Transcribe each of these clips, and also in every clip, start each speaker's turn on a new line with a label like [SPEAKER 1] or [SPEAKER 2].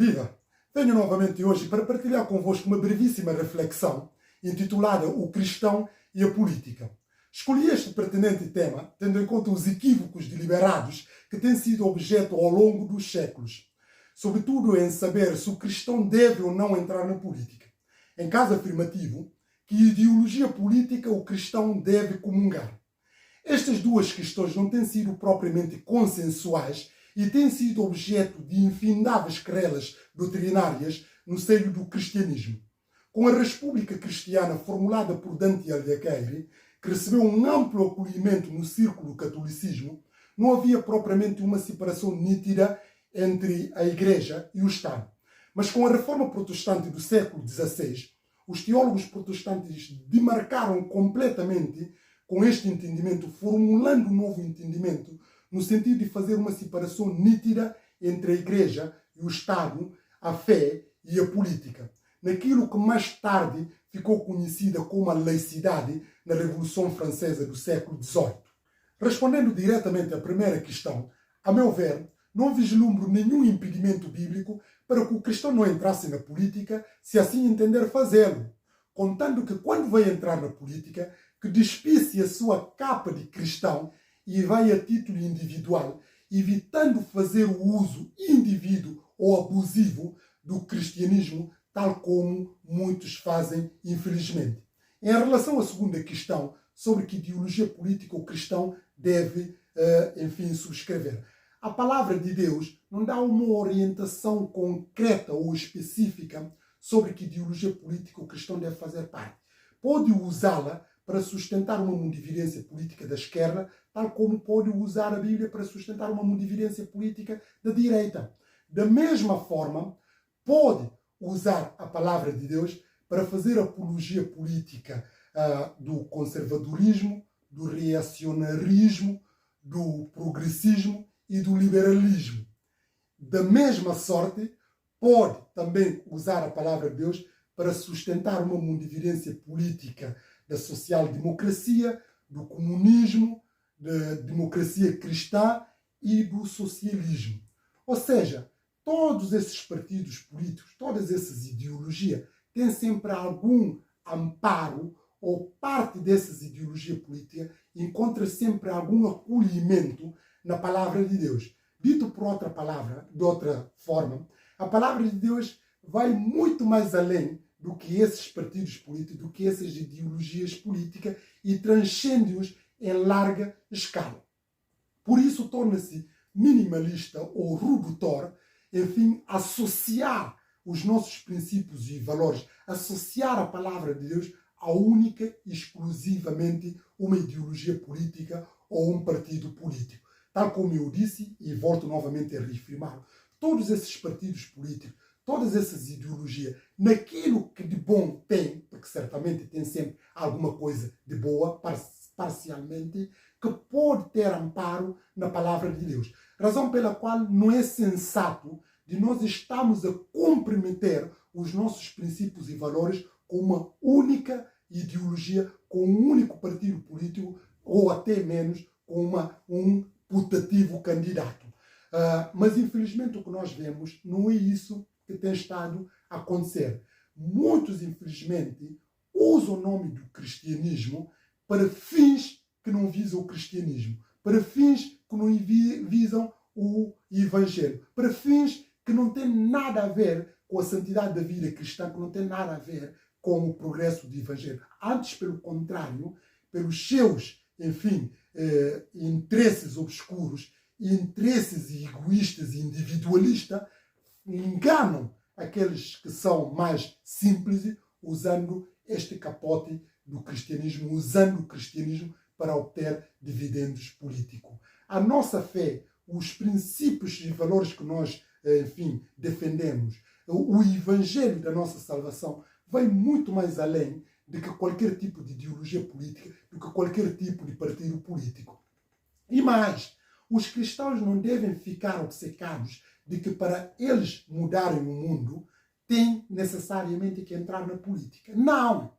[SPEAKER 1] Viva! Venho novamente hoje para partilhar convosco uma brevíssima reflexão intitulada O Cristão e a Política. Escolhi este pertinente tema tendo em conta os equívocos deliberados que têm sido objeto ao longo dos séculos, sobretudo em saber se o cristão deve ou não entrar na política. Em caso afirmativo, que ideologia política o cristão deve comungar. Estas duas questões não têm sido propriamente consensuais e têm sido objeto de infindáveis querelas doutrinárias no seio do cristianismo. Com a República Cristiana formulada por Dante Alighieri, que recebeu um amplo acolhimento no círculo do catolicismo, não havia propriamente uma separação nítida entre a Igreja e o Estado. Mas com a Reforma Protestante do século XVI, os teólogos protestantes demarcaram completamente com este entendimento, formulando um novo entendimento no sentido de fazer uma separação nítida entre a Igreja e o Estado, a fé e a política, naquilo que mais tarde ficou conhecida como a laicidade na Revolução Francesa do século XVIII. Respondendo diretamente à primeira questão, a meu ver, não vislumbro nenhum impedimento bíblico para que o cristão não entrasse na política, se assim entender fazê-lo, contando que quando vai entrar na política, que despisse a sua capa de cristão e vai a título individual, evitando fazer o uso indevido ou abusivo do cristianismo, tal como muitos fazem, infelizmente. Em relação à segunda questão, sobre que ideologia política o cristão deve, subscrever. A palavra de Deus não dá uma orientação concreta ou específica sobre que ideologia política o cristão deve fazer parte. Pode usá-la para sustentar uma mundividência política da esquerda, tal como pode usar a Bíblia para sustentar uma mundividência política da direita. Da mesma forma, pode usar a palavra de Deus para fazer apologia política do conservadorismo, do reacionarismo, do progressismo e do liberalismo. Da mesma sorte, pode também usar a palavra de Deus para sustentar uma mundividência política da social-democracia, do comunismo, da democracia cristã e do socialismo. Ou seja, todos esses partidos políticos, todas essas ideologias, têm sempre algum amparo ou parte dessas ideologias políticas encontra sempre algum acolhimento na palavra de Deus. Dito por outra palavra, de outra forma, a palavra de Deus vai muito mais além do que esses partidos políticos, do que essas ideologias políticas e transcende-os em larga escala. Por isso torna-se minimalista ou redutor, associar os nossos princípios e valores, associar a palavra de Deus a única e exclusivamente uma ideologia política ou um partido político. Tal como eu disse, e volto novamente a reafirmar, todos esses partidos políticos, todas essas ideologias, naquilo que de bom tem, porque certamente tem sempre alguma coisa de boa, parcialmente, que pode ter amparo na palavra de Deus. Razão pela qual não é sensato de nós estarmos a comprometer os nossos princípios e valores com uma única ideologia, com um único partido político, ou até menos com um putativo candidato. Mas infelizmente o que nós vemos não é isso que tem estado a acontecer. Muitos, infelizmente, usam o nome do cristianismo para fins que não visam o cristianismo, para fins que não visam o evangelho, para fins que não têm nada a ver com a santidade da vida cristã, que não tem nada a ver com o progresso do evangelho. Antes, pelo contrário, pelos seus, interesses obscuros, interesses egoístas e individualistas, enganam aqueles que são mais simples usando este capote do cristianismo, usando o cristianismo para obter dividendos políticos. A nossa fé, os princípios e valores que nós, defendemos, o evangelho da nossa salvação vai muito mais além do que qualquer tipo de ideologia política, do que qualquer tipo de partido político. E mais, os cristãos não devem ficar obcecados de que para eles mudarem o mundo, têm necessariamente que entrar na política. Não!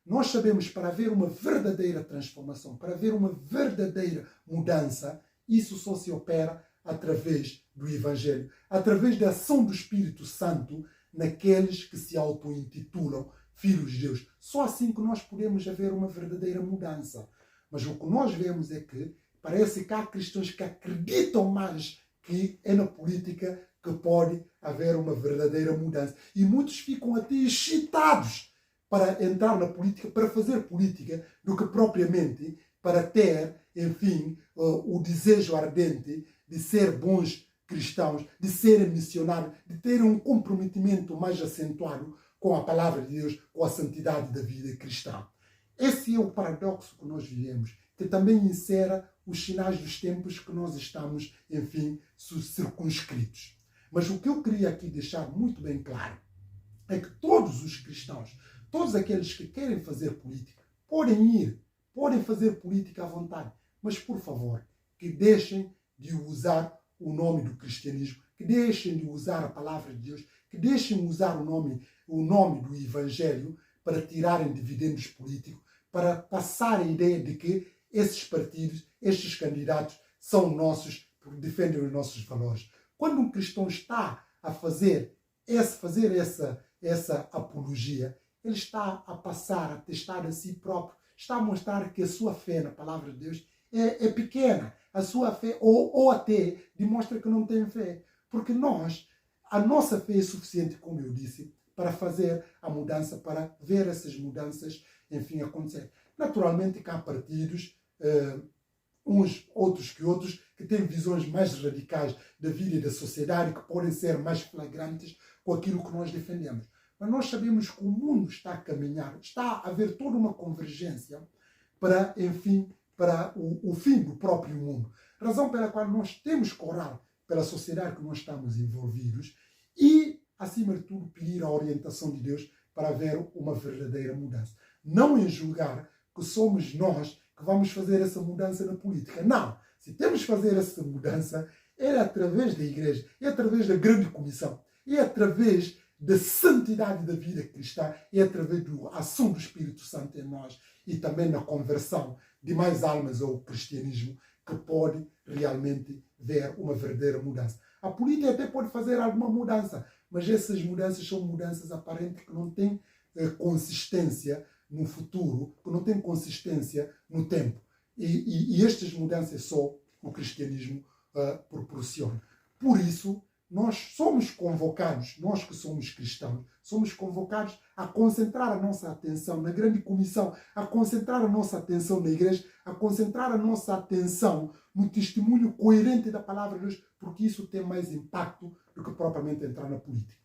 [SPEAKER 1] Nós sabemos que para haver uma verdadeira transformação, para haver uma verdadeira mudança, isso só se opera através do Evangelho, através da ação do Espírito Santo naqueles que se auto-intitulam filhos de Deus. Só assim que nós podemos haver uma verdadeira mudança. Mas o que nós vemos é que parece que há cristãos que acreditam mais que é na política que pode haver uma verdadeira mudança. E muitos ficam até excitados para entrar na política, para fazer política, do que propriamente para ter, enfim, o desejo ardente de ser bons cristãos, de serem missionários, de terem um comprometimento mais acentuado com a palavra de Deus, com a santidade da vida cristã. Esse é o paradoxo que nós vivemos, que também encerra os sinais dos tempos que nós estamos, enfim, circunscritos. Mas o que eu queria aqui deixar muito bem claro é que todos os cristãos, todos aqueles que querem fazer política, podem fazer política à vontade, mas por favor, que deixem de usar o nome do cristianismo, que deixem de usar a palavra de Deus, que deixem de usar o nome do Evangelho para tirarem dividendos políticos, para passar a ideia de que esses partidos, estes candidatos são nossos, porque defendem os nossos valores. Quando um cristão está a fazer essa apologia, ele está a passar a testar a si próprio, está a mostrar que a sua fé na palavra de Deus é pequena. A sua fé, ou até demonstra que não tem fé. Porque a nossa fé é suficiente, como eu disse, para fazer a mudança, para ver essas mudanças, enfim, acontecer. Naturalmente que há partidos, uns outros que têm visões mais radicais da vida e da sociedade, que podem ser mais flagrantes com aquilo que nós defendemos. Mas nós sabemos que o mundo está a caminhar, está a haver toda uma convergência para, enfim, para o fim do próprio mundo. Razão pela qual nós temos que orar pela sociedade que nós estamos envolvidos e, acima de tudo, pedir a orientação de Deus para haver uma verdadeira mudança. Não em julgar que somos nós que vamos fazer essa mudança na política. Não. Se temos que fazer essa mudança, é através da igreja, é através da grande comissão, é através da santidade da vida cristã, é através da ação do Espírito Santo em nós e também na conversão de mais almas ao cristianismo que pode realmente ver uma verdadeira mudança. A política até pode fazer alguma mudança, mas essas mudanças são mudanças aparentes que não têm consistência no futuro, que não têm consistência no tempo. E estas mudanças só o cristianismo proporciona. Por isso, nós somos convocados, nós que somos cristãos, somos convocados a concentrar a nossa atenção na grande comissão, a concentrar a nossa atenção na igreja, a concentrar a nossa atenção no testemunho coerente da palavra de Deus, porque isso tem mais impacto do que propriamente entrar na política.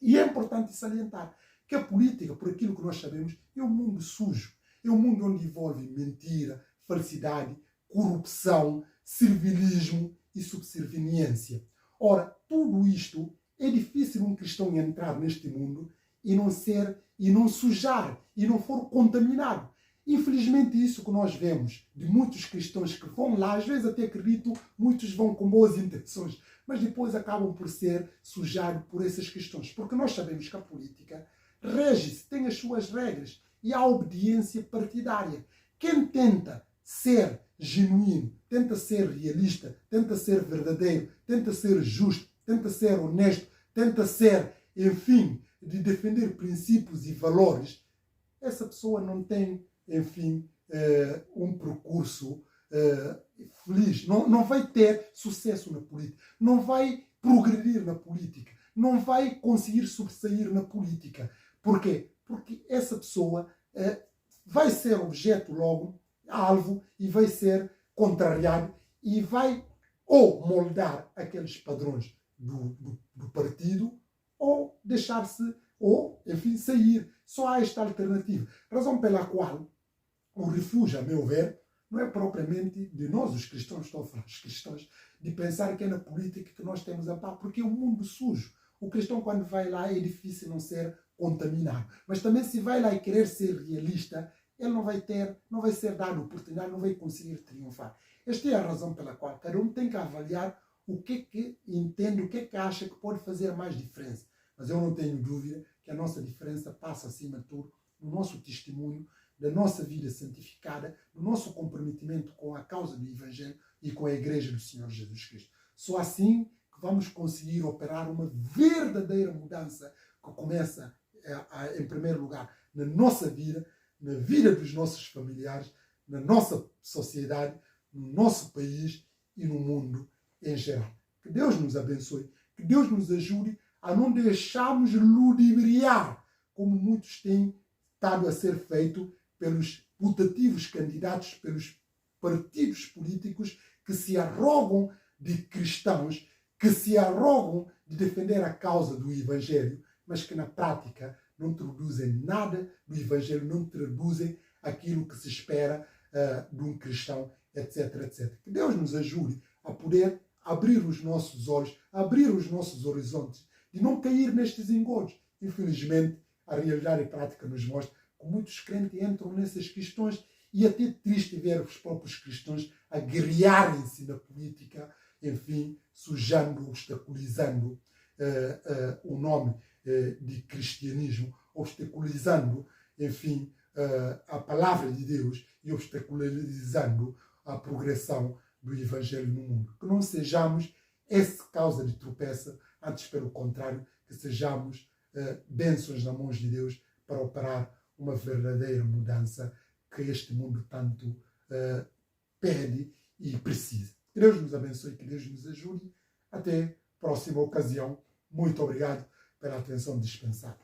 [SPEAKER 1] E é importante salientar que a política, por aquilo que nós sabemos, é um mundo sujo, é um mundo onde envolve mentira, falsidade, corrupção, servilismo e subserviência. Ora, tudo isto é difícil um cristão entrar neste mundo e não sujar, e não for contaminado. Infelizmente, isso que nós vemos de muitos cristãos que vão lá, às vezes até acredito, muitos vão com boas intenções, mas depois acabam por ser sujados por essas questões. Porque nós sabemos que a política rege-se, tem as suas regras e há obediência partidária. Quem tenta ser genuíno, tenta ser realista, tenta ser verdadeiro, tenta ser justo, tenta ser honesto, tenta ser, enfim, de defender princípios e valores, essa pessoa não tem, enfim, um percurso feliz. Não vai ter sucesso na política, não vai progredir na política, não vai conseguir sobressair na política. Por quê? Porque essa pessoa vai ser objeto logo, alvo, e vai ser contrariado e vai ou moldar aqueles padrões do partido ou deixar-se, ou, enfim, sair. Só há esta alternativa. Razão pela qual o refúgio, a meu ver, não é propriamente de nós, os cristãos, estou a falar, os cristãos, de pensar que é na política que nós temos a paz, porque é um mundo sujo. O cristão, quando vai lá, é difícil não ser contaminado. Mas também, se vai lá e querer ser realista, ele não vai ser dado oportunidade, não vai conseguir triunfar. Esta é a razão pela qual cada um tem que avaliar o que entende, o que acha que pode fazer mais diferença. Mas eu não tenho dúvida que a nossa diferença passa, acima de tudo, no nosso testemunho, da nossa vida santificada, do nosso comprometimento com a causa do Evangelho e com a Igreja do Senhor Jesus Cristo. Só assim que vamos conseguir operar uma verdadeira mudança que começa, em primeiro lugar, na nossa vida, na vida dos nossos familiares, na nossa sociedade, no nosso país e no mundo em geral. Que Deus nos abençoe, que Deus nos ajude a não deixarmos ludibriar, como muitos têm estado a ser feito pelos putativos candidatos, pelos partidos políticos que se arrogam de cristãos, que se arrogam de defender a causa do Evangelho, mas que na prática não traduzem nada do Evangelho, não traduzem aquilo que se espera de um cristão, etc, etc. Que Deus nos ajude a poder abrir os nossos olhos, abrir os nossos horizontes, de não cair nestes engodos. Infelizmente, a realidade prática nos mostra que muitos crentes entram nessas questões e até triste ver os próprios cristãos a guerrearem-se na política, enfim, sujando, obstaculizando o nome de cristianismo, obstaculizando, enfim, a palavra de Deus e obstaculizando a progressão do Evangelho no mundo. Que não sejamos essa causa de tropeço, antes pelo contrário, que sejamos bênçãos nas mãos de Deus para operar uma verdadeira mudança que este mundo tanto pede e precisa. Que Deus nos abençoe, que Deus nos ajude. Até a próxima ocasião. Muito obrigado pela atenção dispensada.